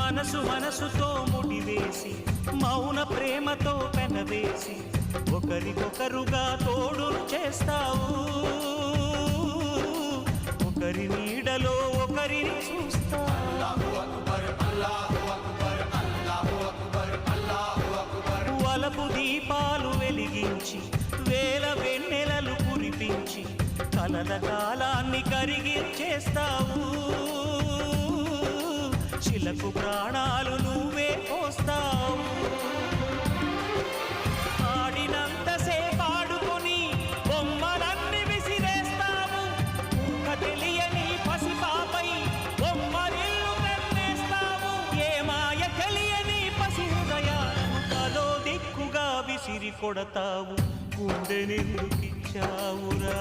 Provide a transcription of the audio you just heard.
మనసు మనసుతో ముడివేసి మౌన ప్రేమతో పెనవేసి ఒకరికొకరుగా తోడును చేస్తావు ఒకరి నీడలో ఒకరిని చూస్తావు వలపు దీపాలు వెలిగించి వేల వెన్నెలలు కురిపించి కలల కాలాన్ని కరిగించేస్తావు శిలకు ప్రాణాలు నువ్వే పోస్తావు ఆడినంతసేపు ఆడుకొని బొమ్మలన్నీ విసిరేస్తావు ఊహ తెలియని పసిపాపై బొమ్మరిల్లు కన్నేస్తావు ఏ మాయ తెలియని పసి హృదయాలను తలో దిక్కుగా విసిరి కొడతావు గుండెనెందుకిచ్చావురా